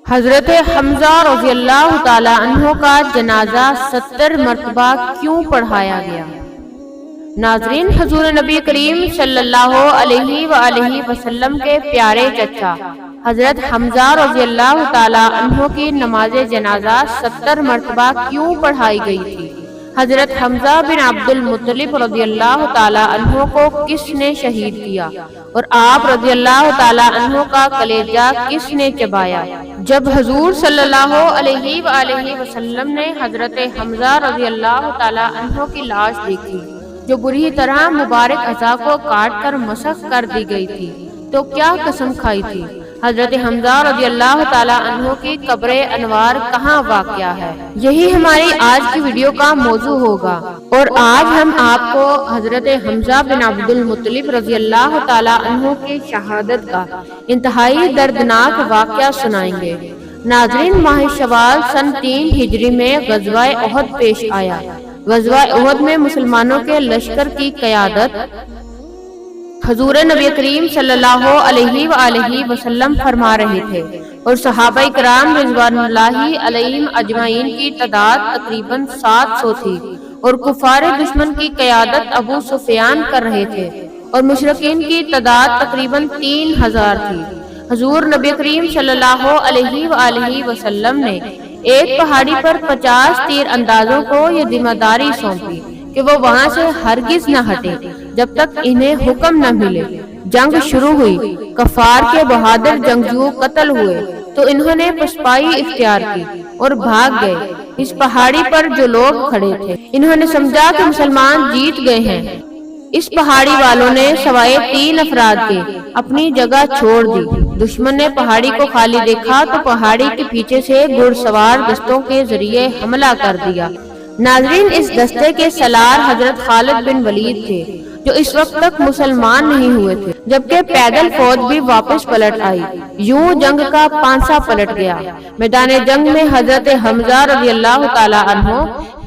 حضرت حمزہ رضی اللہ تعالیٰ عنہ کا جنازہ 70 مرتبہ کیوں پڑھایا گیا؟ ناظرین، حضور نبی کریم صلی اللہ علیہ وآلہ وسلم کے پیارے چچا حضرت حمزہ رضی اللہ تعالیٰ عنہ کی نماز جنازہ 70 مرتبہ کیوں پڑھائی گئی تھی؟ حضرت حمزہ بن عبد المطلب رضی اللہ تعالیٰ عنہ کو کس نے شہید کیا اور آپ رضی اللہ تعالیٰ عنہ کا کلیجہ کس نے چبایا؟ جب حضور صلی اللہ علیہ وآلہ وسلم نے حضرت حمزہ رضی اللہ تعالیٰ عنہ کی لاش دیکھی جو بری طرح مبارک اعضاء کو کاٹ کر مسخ کر دی گئی تھی تو کیا قسم کھائی تھی؟ حضرت حمزہ رضی اللہ تعالیٰ عنہ کی قبر انوار کہاں واقع ہے؟ یہی ہماری آج کی ویڈیو کا موضوع ہوگا، اور آج ہم آپ کو حضرت حمزہ بن عبد المطلب رضی اللہ تعالیٰ عنہ کی شہادت کا انتہائی دردناک واقعہ سنائیں گے۔ ناظرین، ماہ شوال سن 3 ہجری میں غزوہ احد پیش آیا۔ غزوہ احد میں مسلمانوں کے لشکر کی قیادت حضور نبی کریم صلی اللہ علیہ وآلہ وسلم فرما رہے تھے، اور صحابہ کرام رضوان اللہ علیہم اجمعین کی تعداد تقریباً 700 تھی، اور کفار دشمن کی قیادت ابو سفیان کر رہے تھے، اور مشرکین کی تعداد تقریباً 3000 تھی۔ حضور نبی کریم صلی اللہ علیہ وآلہ وسلم نے ایک پہاڑی پر 50 تیر اندازوں کو یہ ذمہ داری سونپی کہ وہ وہاں سے ہرگز نہ ہٹے جب تک انہیں حکم نہ ملے۔ جنگ شروع ہوئی، کفار کے بہادر جنگجو قتل ہوئے تو انہوں نے پسپائی اختیار کی اور بھاگ گئے۔ اس پہاڑی پر جو لوگ کھڑے تھے انہوں نے سمجھا کہ مسلمان جیت گئے ہیں۔ اس پہاڑی والوں نے سوائے 3 افراد کے اپنی جگہ چھوڑ دی۔ دشمن نے پہاڑی کو خالی دیکھا تو پہاڑی کے پیچھے سے گھڑ سوار دستوں کے ذریعے حملہ کر دیا۔ ناظرین، اس دستے کے سالار حضرت خالد بن ولید تھے جو اس وقت تک مسلمان نہیں ہوئے تھے، جبکہ پیدل فوج بھی واپس پلٹ آئی۔ یوں جنگ کا پانسا پلٹ گیا۔ میدان جنگ میں حضرت حمزہ رضی اللہ تعالیٰ عنہ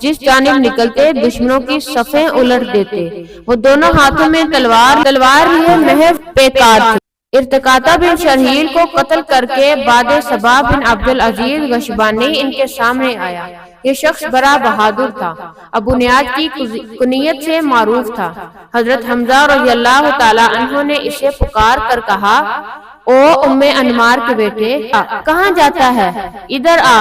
جس جانب نکلتے دشمنوں کی صفیں الٹ دیتے۔ وہ دونوں ہاتھوں میں تلوار لیے محض پیکار تھے۔ ارتقاطہ بن شرحیل کو قتل کر کے بعد صبا بن عبد العزیز غشبانی ان کے سامنے آیا۔ یہ شخص بڑا بہادر تھا، ابو نیاز کی کنیت سے معروف تھا۔ حضرت حمزہ رضی اللہ تعالیٰ عنہ نے اسے پکار کر کہا، او ام انمار کے بیٹے، کہاں جاتا ہے؟ ادھر آ،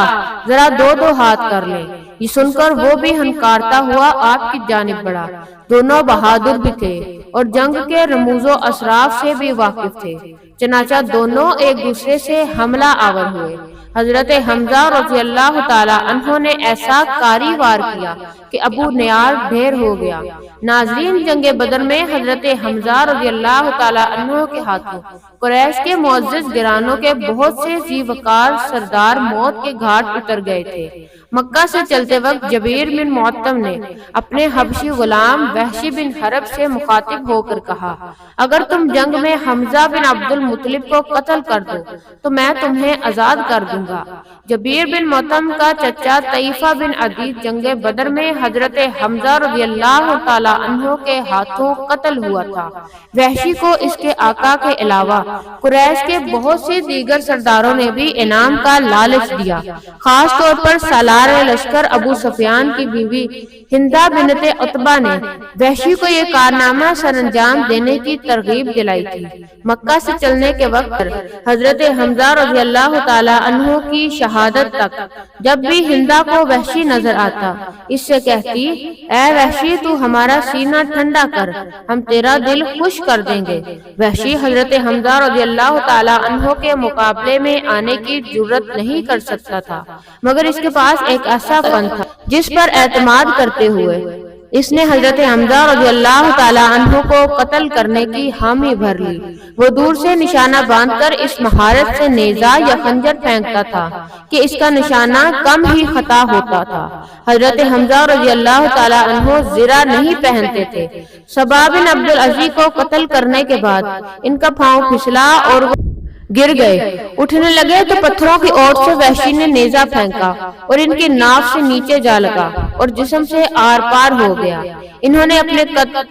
ذرا 2 ہاتھ کر لے۔ یہ سن کر وہ بھی ہنکارتا ہوا آپ کی جانب بڑھا۔ دونوں بہادر بھی تھے اور جنگ کے رموز و اسراف سے بھی واقف تھے، چنانچہ دونوں ایک دوسرے سے حملہ آور ہوئے۔ حضرت حمزہ رضی اللہ تعالیٰ عنہ نے ایسا کاری وار کیا کہ ابو نیار ڈھیر ہو گیا۔ ناظرین، جنگ بدر میں حضرت حمزہ رضی اللہ تعالیٰ عنہ کے ہاتھوں قریش کے معزز گرانوں کے بہت سے ذی وقار سردار موت کے گھاٹ اتر گئے تھے۔ مکہ سے چلتے وقت جبیر بن معطم نے اپنے حبشی غلام وحشی بن حرب سے مخاطب ہو کر کہا، اگر تم جنگ میں حمزہ بن عبد المطلب کو قتل کر دو تو میں تمہیں آزاد کر دوں گا۔ جبیر بن معطم کا چچا طیفہ بن عدی جنگ بدر میں حضرت حمزہ رضی اللہ تعالیٰ عنہ کے ہاتھوں قتل ہوا تھا۔ وحشی کو اس کے آقا کے علاوہ قریش کے بہت سے دیگر سرداروں نے بھی انعام کا لالچ دیا۔ خاص طور پر سالار لشکر ابو سفیان کی بیوی ہندہ بنت عتبہ نے وحشی کو یہ کارنامہ سر انجام دینے کی ترغیب دلائی تھی۔ مکہ سے چلنے کے وقت حضرت حمزہ رضی اللہ تعالیٰ عنہ کی شہادت تک جب بھی ہندہ کو وحشی نظر آتا اس سے کہتی، اے وحشی، تو ہمارا سینہ ٹھنڈا کر، ہم تیرا دل خوش کر دیں گے۔ وحشی حضرت حمزہ رضی اللہ تعالیٰ عنہ کے مقابلے میں آنے کی جرت نہیں کر سکتا تھا، مگر اس کے پاس ایک ایسا فن تھا جس پر اعتماد کرتے ہوئے اس نے حضرت حمزہ رضی اللہ تعالیٰ عنہ کو قتل کرنے کی حامی بھر لی۔ وہ دور سے نشانہ باندھ کر اس مہارت سے نیزہ یا خنجر پھینکتا تھا کہ اس کا نشانہ کم ہی خطا ہوتا تھا۔ حضرت حمزہ رضی اللہ تعالیٰ عنہ زرہ نہیں پہنتے تھے۔ صبا بن عبد العزیز کو قتل کرنے کے بعد ان کا پاؤں پھسلا اور وہ گر گئے۔ اٹھنے لگے تو پتھروں کی اوٹ سے وحشی نے نیزہ پھینکا اور ان کی ناف سے نیچے جا لگا اور جسم سے آر پار ہو گیا۔ انہوں نے اپنے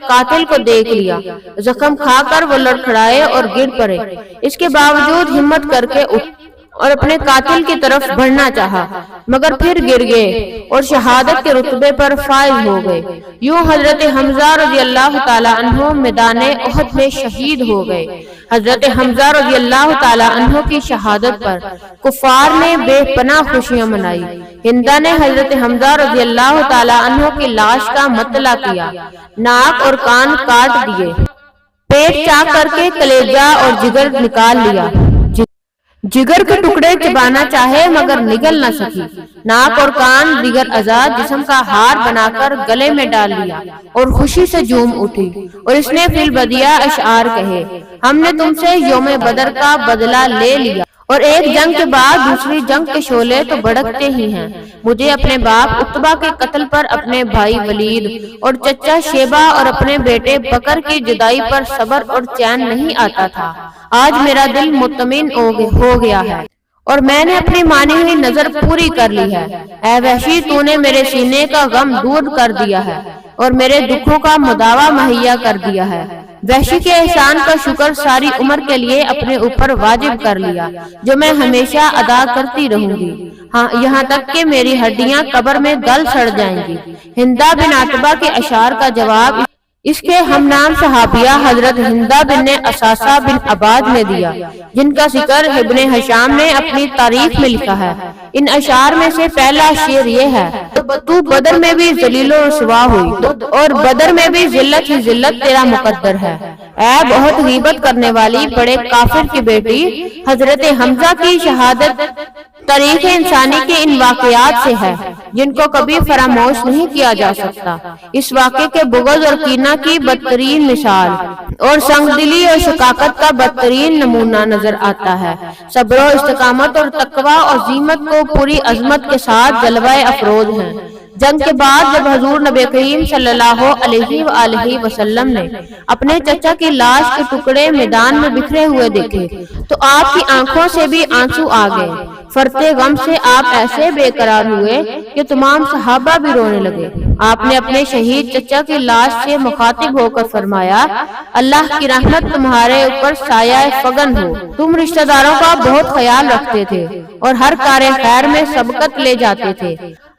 قاتل کو دیکھ لیا، زخم کھا کر وہ لڑکھڑائے اور گر پڑے۔ اس کے باوجود ہمت کر کے اور اپنے قاتل کی طرف بڑھنا چاہا، مگر پھر گر گئے اور شہادت کے رتبے پر فائز ہو گئے۔ یوں حضرت حمزہ رضی اللہ تعالی عنہ میدان احد میں شہید ہو گئے۔ حضرت حمزہ رضی اللہ تعالی عنہ کی شہادت پر کفار نے بے پناہ خوشیاں منائی۔ ہندہ نے حضرت حمزہ رضی اللہ تعالی عنہ کی لاش کا مطلع کیا، ناک اور کان کاٹ دیے، پیٹ چاک کر کے کلیجہ اور جگر نکال لیا۔ جگر کے ٹکڑے چبانا چاہے مگر نگل نہ سکی۔ ناک اور کان دیگر اعضاء جسم کا ہار بنا کر گلے میں ڈال لیا اور خوشی سے جھوم اٹھی، اور اس نے فی البدیہ اشعار کہے: ہم نے تم سے یوم بدر کا بدلہ لے لیا، اور ایک جنگ کے بعد دوسری جنگ کے شعلے تو بھڑکتے ہی ہیں۔ مجھے اپنے باپ عتبہ کے قتل پر، اپنے بھائی ولید اور چچا شیبہ اور اپنے بیٹے بکر کی جدائی پر صبر اور چین نہیں آتا تھا۔ آج میرا دل مطمئن ہو گیا ہے اور میں نے اپنی مانی ہوئی نظر پوری کر لی ہے۔ اے وحشی، تو نے میرے سینے کا غم دور کر دیا ہے اور میرے دکھوں کا مداوا مہیا کر دیا ہے۔ وحشی کے احسان کا شکر ساری عمر کے لیے اپنے اوپر واجب کر لیا، جو میں ہمیشہ ادا کرتی رہوں گی، ہاں یہاں تک کہ میری ہڈیاں قبر میں گل سڑ جائیں گی۔ ہندہ بن عتبہ کے اشعار کا جواب اس کے ہم نام صحابیہ حضرت ہندہ بن اساسہ بن عباد نے دیا، جن کا ذکر ابن ہشام نے اپنی تاریخ میں لکھا ہے۔ ان اشعار میں سے پہلا شعر یہ ہے: تو بدر میں بھی ذلیل و رسوا ہوئی، اور بدر میں بھی ذلت ہی ذلت تیرا مقدر ہے۔ اے بہت غیبت کرنے والی بڑے کافر کی بیٹی، حضرت حمزہ کی شہادت تاریخ انسانی کے ان واقعات سے ہے جن کو کبھی فراموش نہیں کیا جا سکتا۔ اس واقعے کے بغض اور کینہ کی بدترین مثال اور سنگ دلی اور شقاقت کا بدترین نمونہ نظر آتا ہے۔ صبر و استقامت اور تقوی اور عزیمت کو پوری عظمت کے ساتھ جلوہ افروز ہیں۔ جنگ کے بعد جب حضور نبی کریم صلی اللہ علیہ وآلہ وسلم نے اپنے چچا کی لاش کے ٹکڑے میدان میں بکھرے ہوئے دیکھے تو آپ کی آنکھوں سے بھی آنسو آ گئے۔ فرتے غم سے آپ ایسے بے قرار ہوئے کہ تمام صحابہ بھی رونے لگے۔ آپ نے اپنے شہید چچا کی لاش سے مخاطب ہو کر فرمایا: اللہ کی رحمت تمہارے اوپر سایہ فگن ہو، تم رشتہ داروں کا بہت خیال رکھتے تھے اور ہر کار خیر میں سبقت لے جاتے تھے۔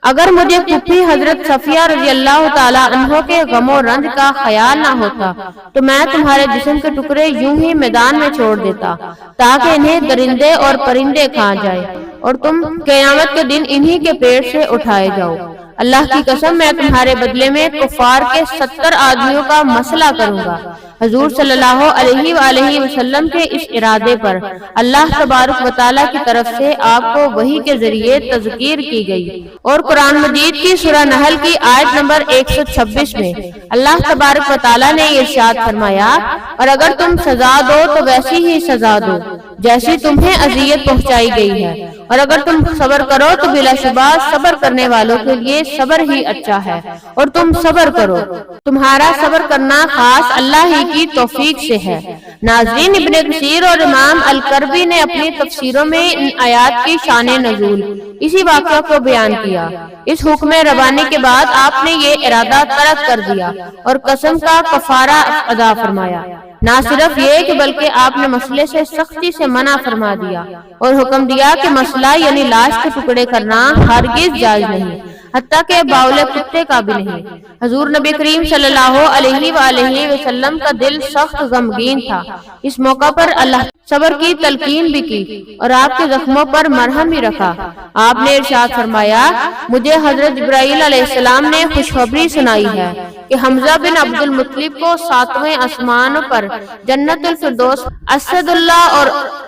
اگر مجھے پھوپھی حضرت صفیہ رضی اللہ تعالی عنہ کے غم و رنج کا خیال نہ ہوتا تو میں تمہارے جسم کے ٹکڑے یوں ہی میدان میں چھوڑ دیتا تاکہ انہیں درندے اور پرندے کھا جائے اور تم قیامت کے دن انہی کے پیٹ سے اٹھائے جاؤ۔ اللہ کی قسم میں تمہارے بدلے میں کفار کے 70 آدمیوں کا مسئلہ کروں گا۔ حضور صلی اللہ علیہ وآلہ وسلم کے اس ارادے پر اللہ تبارک و تعالیٰ کی طرف سے آپ کو وحی کے ذریعے تذکیر کی گئی، اور قرآن مجید کی سورہ نحل کی آیت نمبر 126 میں اللہ تبارک و تعالیٰ نے ارشاد فرمایا: اور اگر تم سزا دو تو ویسی ہی سزا دو جیسی تمہیں اذیت پہنچائی گئی ہے، اور اگر تم صبر کرو تو بلا شبہ صبر کرنے والوں کے لیے صبر ہی اچھا ہے، اور تم صبر کرو، تمہارا صبر کرنا خاص اللہ ہی کی توفیق سے ہے۔ ناظرین، ابن کثیر اور امام القربی نے اپنی تفسیروں میں ان آیات کی شان نزول اسی واقعہ کو بیان کیا۔ اس حکم ربانی کے بعد آپ نے یہ ارادہ ترک کر دیا اور قسم کا کفارہ ادا فرمایا۔ نہ صرف یہ کہ بلکہ آپ نے مسئلے سے سختی سے منع فرما دیا اور حکم دیا کہ مسئلہ یعنی لاش کے ٹکڑے کرنا ہرگز جائز نہیں، حتیٰ کہ باول کتے کا بھی نہیں۔ حضور نبی کریم صلی اللہ علیہ وآلہ وسلم کا دل سخت غمگین تھا۔ اس موقع پر اللہ صبر کی تلقین بھی کی اور آپ کے زخموں پر مرہم بھی رکھا۔ آپ نے ارشاد فرمایا: مجھے حضرت جبرائیل علیہ السلام نے خوشخبری سنائی ہے کہ حمزہ بن عبد المطلب کو 7ویں آسمان پر جنت الفردوس اسد اللہ اور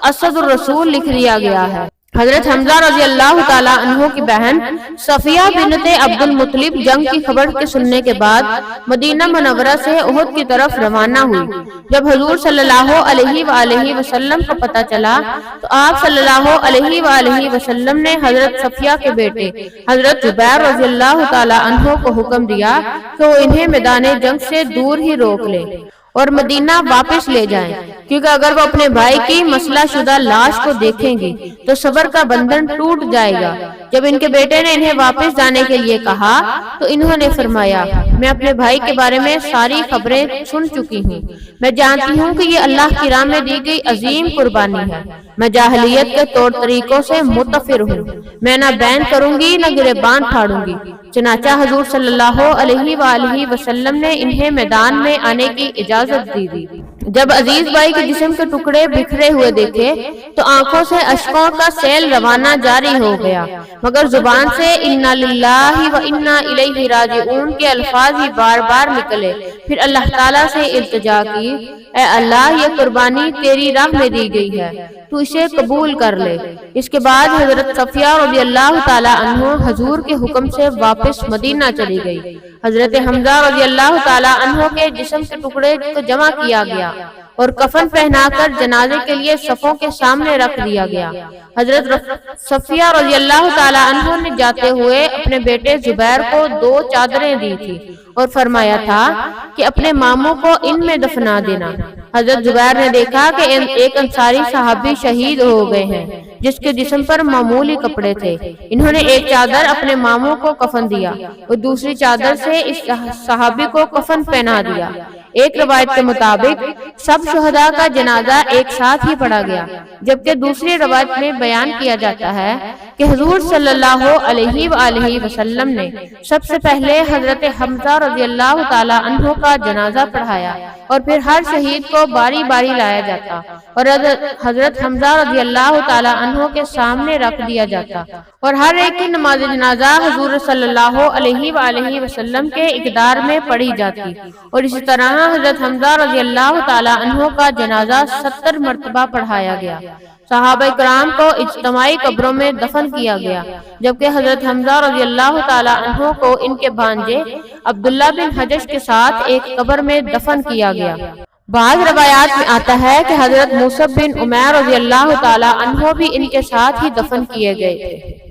اسد الرسول لکھ دیا گیا ہے۔ حضرت حمزہ رضی اللہ تعالیٰ عنہ کی بہن صفیہ بنت عبد المطلب جنگ کی خبر کے سننے کے بعد مدینہ منورہ سے احد کی طرف روانہ ہوئی۔ جب حضور صلی اللہ علیہ وآلہ وسلم کو پتہ چلا تو آپ صلی اللہ علیہ وآلہ وسلم نے حضرت صفیہ کے بیٹے حضرت زبیر رضی اللہ تعالیٰ عنہ کو حکم دیا کہ وہ انہیں میدان جنگ سے دور ہی روک لے اور مدینہ واپس لے جائیں، کیونکہ اگر وہ اپنے بھائی کی مسلح شدہ لاش کو دیکھیں گے تو صبر کا بندھن ٹوٹ جائے گا۔ جب ان کے بیٹے نے انہیں واپس جانے کے لیے کہا تو انہوں نے فرمایا، میں اپنے بھائی کے بارے میں ساری خبریں سن چکی ہوں، میں جانتی ہوں کہ یہ اللہ کی راہ میں دی گئی عظیم قربانی ہے، میں جاہلیت کے طور طریقوں سے متفر ہوں، میں نہ بین کروں گی نہ گریبان پھاڑوں گی۔ چنانچہ حضور صلی اللہ علیہ وآلہ وسلم نے انہیں میدان میں آنے کی اجازت دی دی۔ جب عزیز بھائی کے جسم کے ٹکڑے بکھرے ہوئے دیکھے تو آنکھوں سے اشکوں کا سیل روانہ جاری ہو گیا، مگر زبان سے انا للہ و انا الیہ راجعون کے الفاظ ہی بار بار نکلے۔ پھر اللہ تعالیٰ سے التجا کی، اے اللہ، یہ قربانی تیری راہ میں دی گئی ہے، تو اسے قبول کر لے۔ اس کے بعد حضرت صفیہ رضی اللہ تعالیٰ عنہ حضور کے حکم سے واپس مدینہ چلی گئی۔ حضرت حمزہ رضی اللہ تعالیٰ عنہ کے جسم کے ٹکڑے کو جمع کیا گیا اور کفن پہنا کر جنازے کے لیے صفوں کے سامنے رکھ دیا گیا۔ حضرت صفیہ رضی اللہ تعالیٰ عنہ نے جاتے ہوئے اپنے بیٹے زبیر کو 2 چادریں دی تھی اور فرمایا تھا کہ اپنے ماموں کو ان میں دفنا دینا۔ حضرت زبیر نے دیکھا کہ ایک انصاری صحابی شہید ہو گئے ہیں جس کے جسم پر معمولی کپڑے تھے۔ انہوں نے ایک چادر اپنے ماموں کو کفن دیا اور دوسری چادر سے اس صحابی کو کفن پہنا دیا۔ ایک روایت کے مطابق سب شہداء کا جنازہ ایک ساتھ ہی پڑھا گیا، جبکہ دوسری روایت میں بیان کیا جاتا ہے کہ حضور صلی اللہ علیہ وآلہ وسلم نے سب سے پہلے حضرت حمزہ رضی اللہ تعالیٰ عنہ کا جنازہ پڑھایا اور پھر ہر شہید کو باری باری لایا جاتا اور حضرت حمزہ رضی اللہ تعالیٰ عنہ کے سامنے رکھ دیا جاتا اور ہر ایک کی نماز جنازہ حضور صلی اللہ علیہ وآلہ وسلم کے اقدار میں پڑھی جاتی، اور اسی طرح حضرت حمزہ رضی اللہ تعالیٰ عنہ کا جنازہ 70 مرتبہ پڑھایا گیا۔ صحابہ کرام کو اجتماعی قبروں میں دفن کیا گیا، جبکہ حضرت حمزہ رضی اللہ تعالیٰ عنہ کو ان کے بھانجے عبداللہ بن حجش کے ساتھ ایک قبر میں دفن کیا گیا۔ بعض روایات میں آتا ہے کہ حضرت مصعب بن عمیر رضی اللہ تعالیٰ عنہ بھی ان کے ساتھ ہی دفن کیے گئے تھے۔